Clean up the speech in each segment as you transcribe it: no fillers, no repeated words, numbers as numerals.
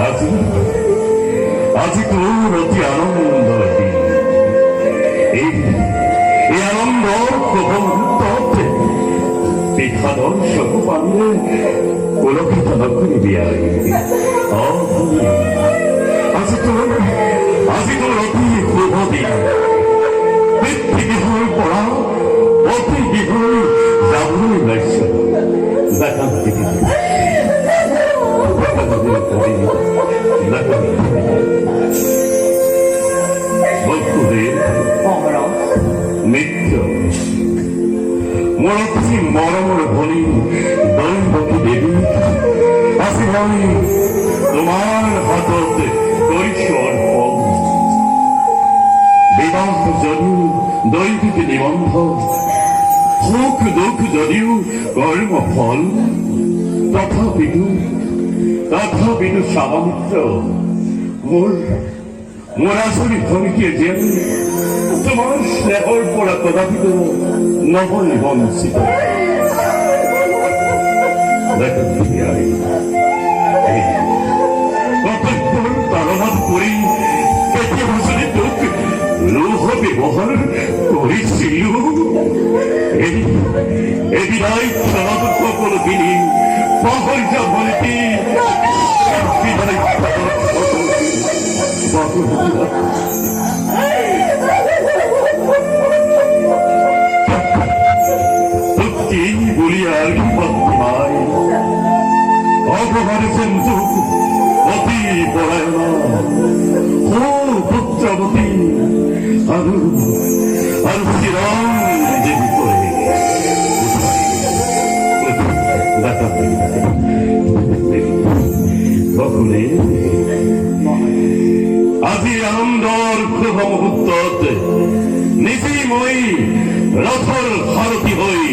আজি আজি তোর অতি আনন্দ দিন। এই আনন্দ মুহূর্ততে পিঠা দর্শক পানিয়ে পুলকিত নগরী বিয়াই। আজি তোর অতি শুভ দিন। পৃথিৱীৰ পৰা অতি বিহৈ যাবলৈ ওলাইছে। নিত্য মোৰ অতি মৰমৰ ভনী দৈৱকী দেৱী, আজি মই তোমাৰ হাতত কৰিছো অৰ্পণ। বিবাহ যদিও দৈবিক নিবন্ধ, সুখ দুখ যদিও কৰ্মফল, তথাপিতো স্বাভাবিক মোৰ আচৰি ভনীটিয়ে যেন তোমাৰ স্নেহৰ পৰা কদাপিতো নহল বঞ্চিত। কৰ্তব্যৰ তাৰণাত পৰি কেতিয়াবা যদি তোক লোহ ব্যৱহাৰ কৰিছিলো, এবিদায় ক্ষণত সকলো দিনি পাহৰি যা ভনীটি। বলিয়ার ভাই অপকারে জন্তুক অতি পরায়ণা ও পুত্রবতী আর শ্রীরাম দেবী করে সকলে আজি আনন্দৰ শুভ মুহূৰ্তত নিজেই মই ৰথৰ সাৰথি হৈ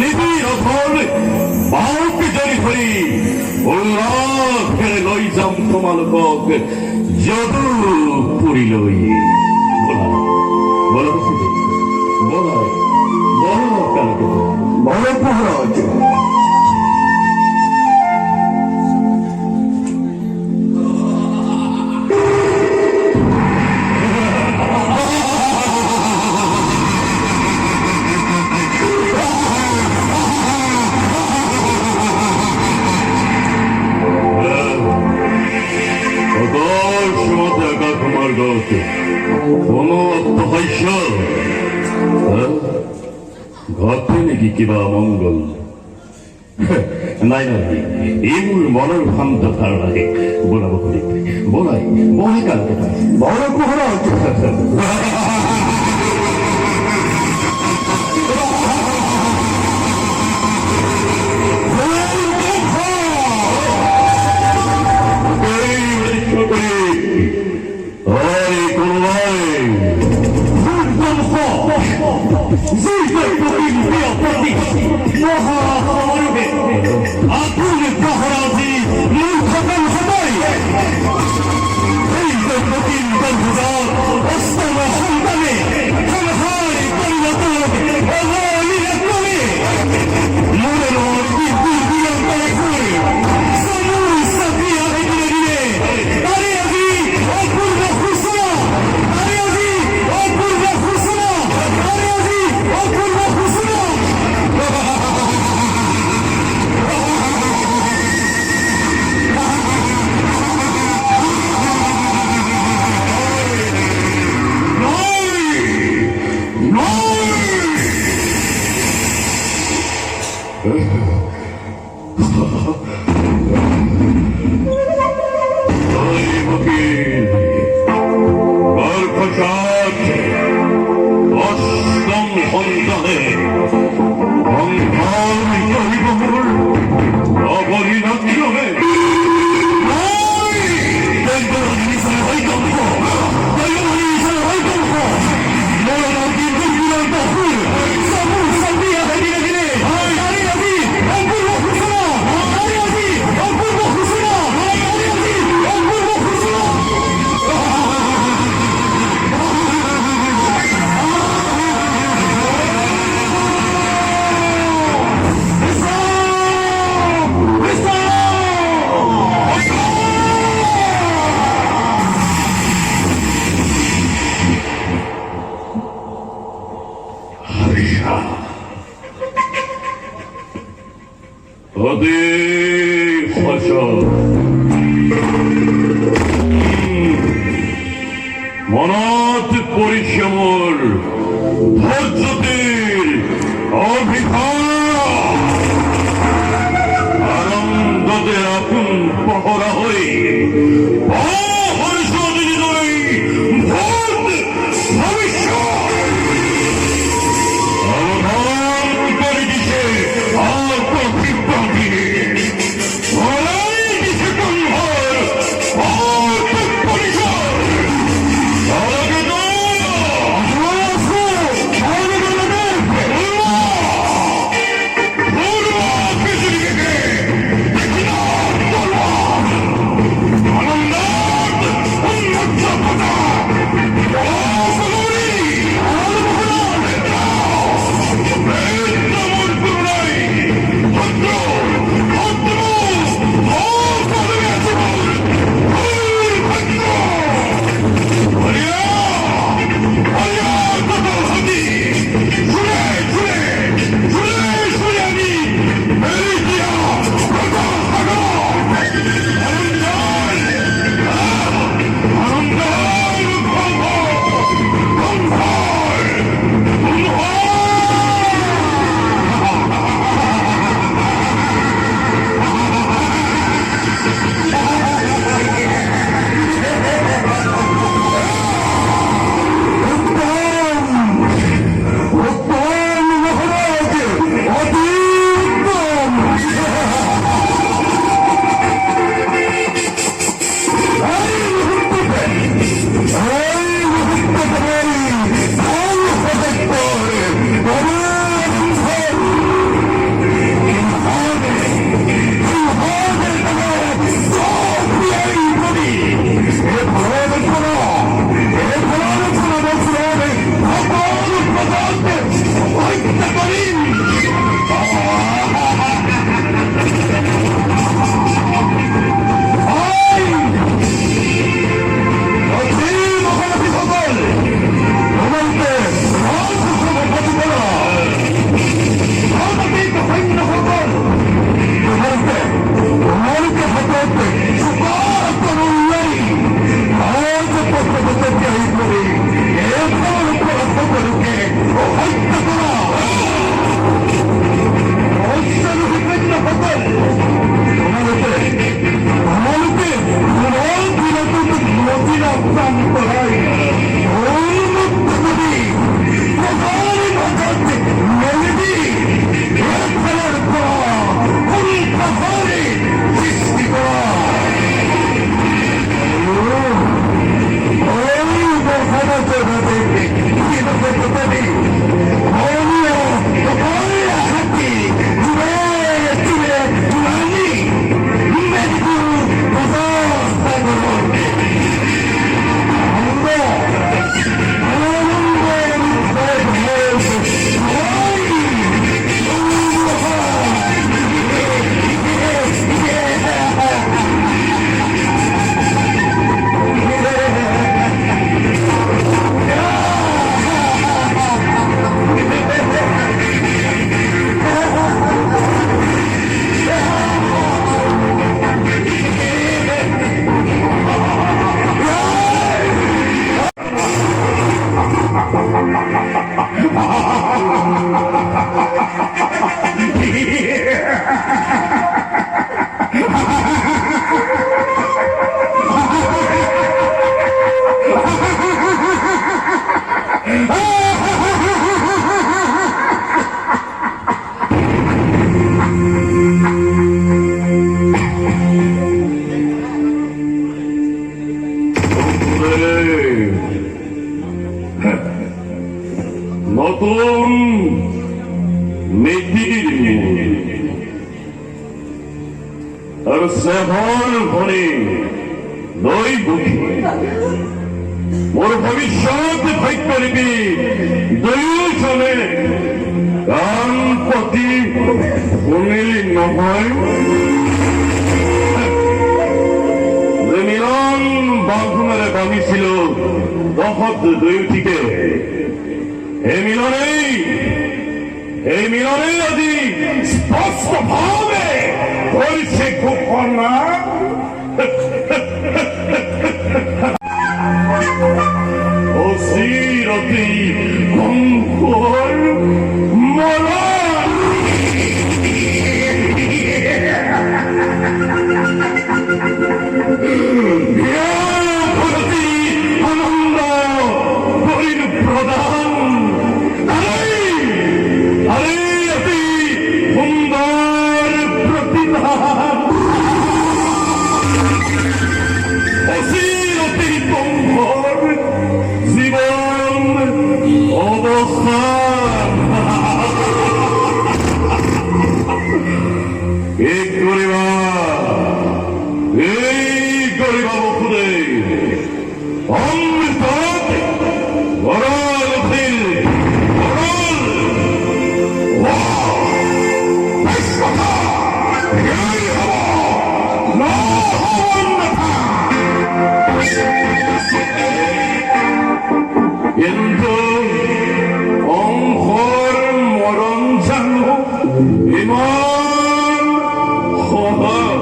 নিজেই ৰথৰ বাহুক জড়ি ধৰি উল্লাসেৰে লৈ যাম তোমালোকক যদুপুৰীলৈ। মহারাজ কোনো অত্যহাস্য ঘটে নেকি কিবা মংগল? নাই নাই, এই মোৰ মনৰ ভ্ৰান্ত ধাৰণাহে। বোলাব কৰি বলাই বহাই কালকে বড় পোহৰা অতি ফসল মনত পরিশ্রমর ধৈর্যতির অভিজ্ঞতা আনন্দতে আপন পহরা হয়ে নতুন নীতির আর সেভন ভনে নই বুঝি মোর ভবিষ্যৎ ভাগ্য লিপি দুয়োজনে কান প্রতি শুনিলি নহয় মিলন বাঁধনেৰে বান্ধিছিল দহত দুয়োটিকে এই মিলনেই আজি স্পষ্ট ভাৱে করছে গোপনা অসিরতি অঙ্কর মরা আনন্দ হরিণ প্রদান অতি সুন্দর প্রতিদান অসিরতি কঙ্কর জীবন অবস্থান এই করিবা বকুলে অমৃত গরল ফিল গরল কিন্তু অংশৰ মৰণ জানো ইমান সহজ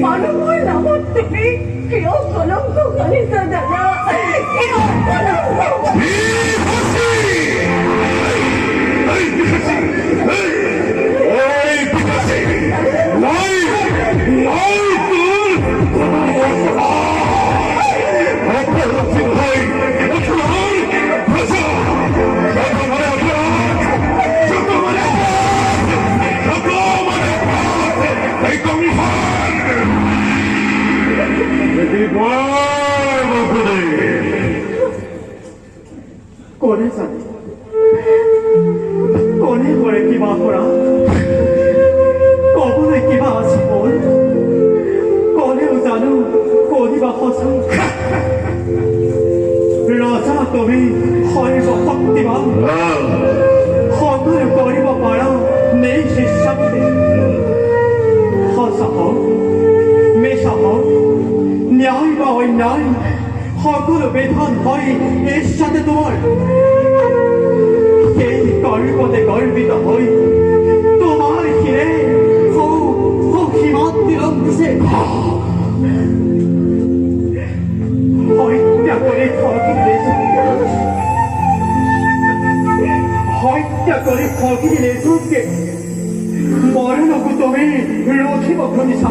মানুষের নামত তুমি কিয় কলঙ্ক কৰিছা দাদা কিয় কলঙ্ক কোনে জানে কোনে কৰে কিবা কৰা কবলৈ কিবা আছে মোৰ কোনেও জানো কৰিবা সঁচা ৰজা তুমি সৰ্বশক্তিমান সকলো কৰিব পাৰা নেই শিষ্যান্তে সঁচা হওক মিছা হওক ন্যায় বা অন্যায় সকলো বিধান হয় ঈশ্বাতে তোমাৰ সেই গৰ্বতে গৰ্বিত হৈ তোমাৰ শিৰে সীমাত তিলক দিছে হত্যা কৰি ঠগি দিলে চোকে মৰণকো তুমি ৰখিব খুজিছা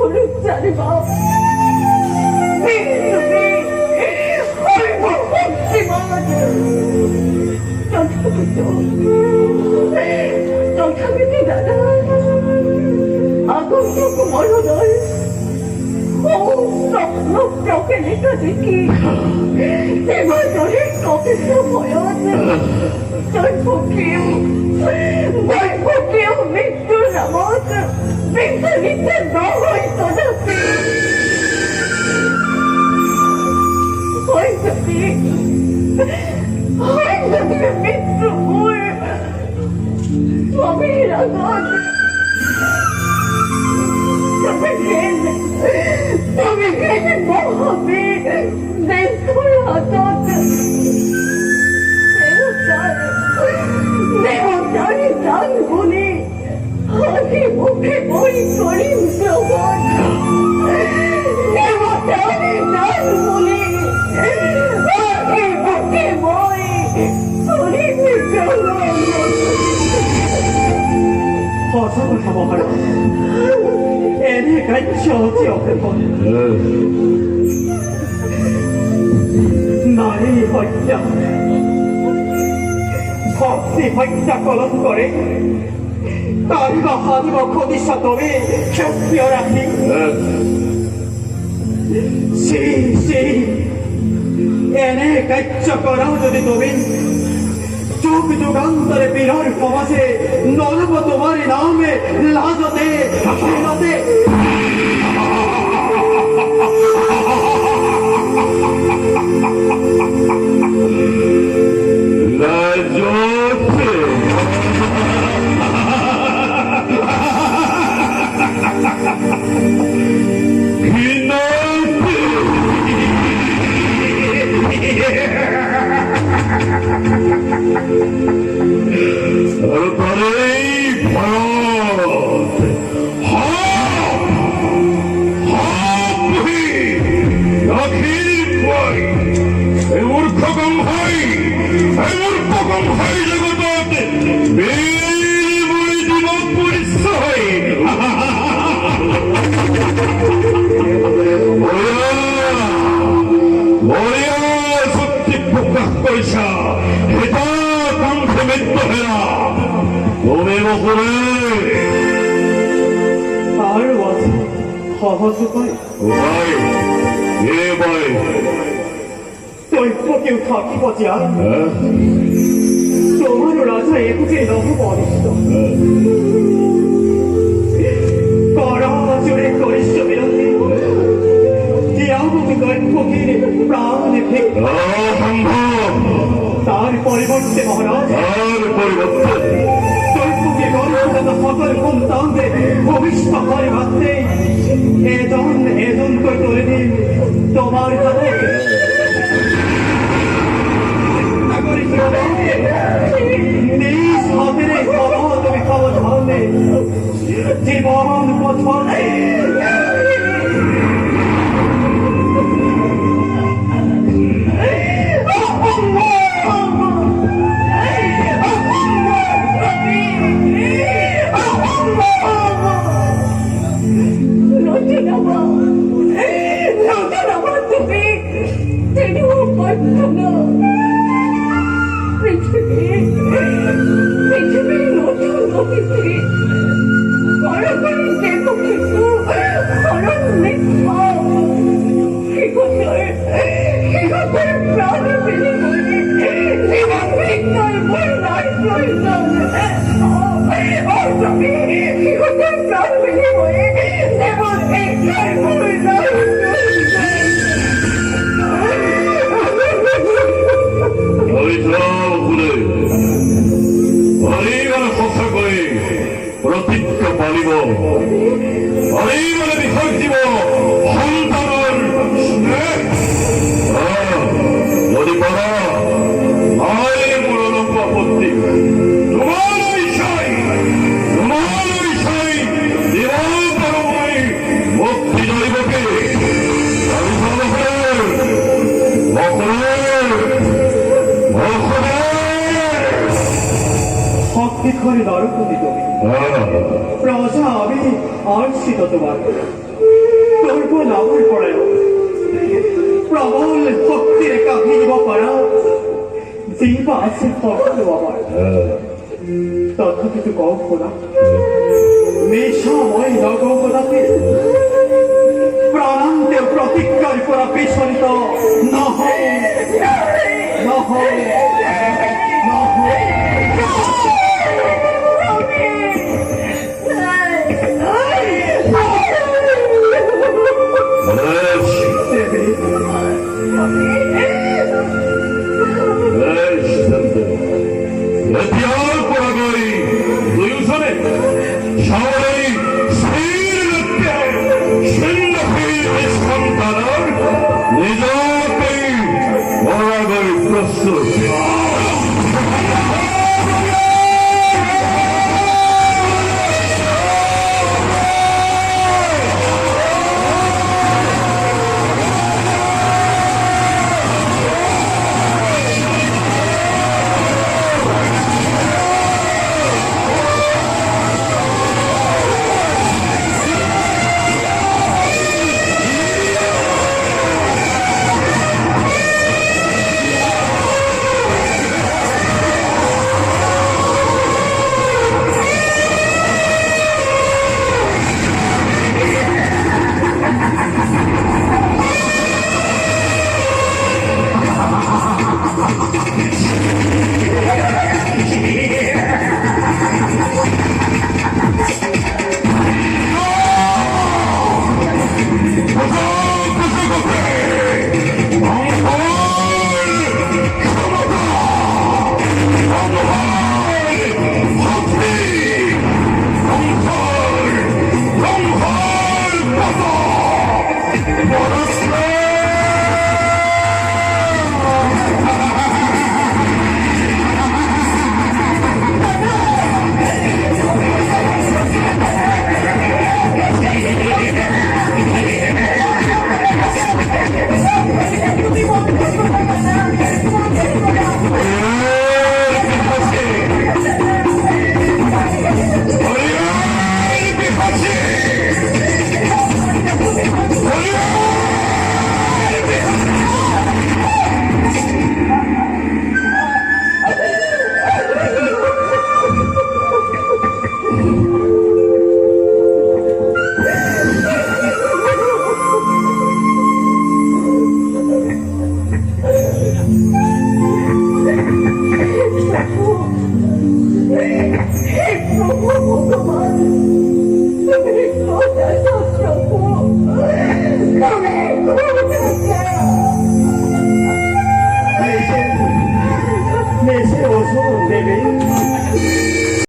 ধরে জানি বাপ তথাপিতো দাদা আগন্তুক মরণয় স্বপ্ন চোখে লেখা দেখি দেবদলের কপিত ভয়ত দৈবকীয় মৃত্যুর নামত বিচলিত নহয় তথাপি হয় যদি মৃত্যু মোৰ স্বামীৰ আগত তুমি মহাবী দেশৰ হাতত দেৱতাৰী দান বুলি হাঁহি মুখে মই কৰিম জগত দেৱতাৰী দান বুলি হাঁহি মুখে মই কৰিম জগত সঁচা কথা মহাৰাজ এনে কাৰ্য অতি অপেক্ষা নারী হত্যা ভক্তি হত্যা কলম করে তারিব হারিব খদিশা তবে ক্ষত্রিয় রাখি সেই এনে কার্য করাও যদি তুমি যুগ যুগান্তরে বীরর সমাজে নরব তোমার নামে লাজতে হীনতে কেউ থাকিব যায় তোমার রাজা একুচে নব অনিষ্ট করা জোরে করিষ্ঠ বিরোধী দৈত্যকে প্রাণ তার পরিবর্তে মহারাজ দৈত্যকে গর্ভজাত সকল সন্তানদের ভবিষ্য করে ভাবতে এজন করে তুলে দিন তোমার কাছে নিজ হাতের খবর তুমি খবর ধরলে জীবন পথে প্রজা আমি আর শীত তোমার আমাৰ পৰাই প্ৰবল শক্তিৰে কাঢ়ি দিব পাৰা যি বা আছে সকলো আমাৰ তথাপিতো কওঁ শুনা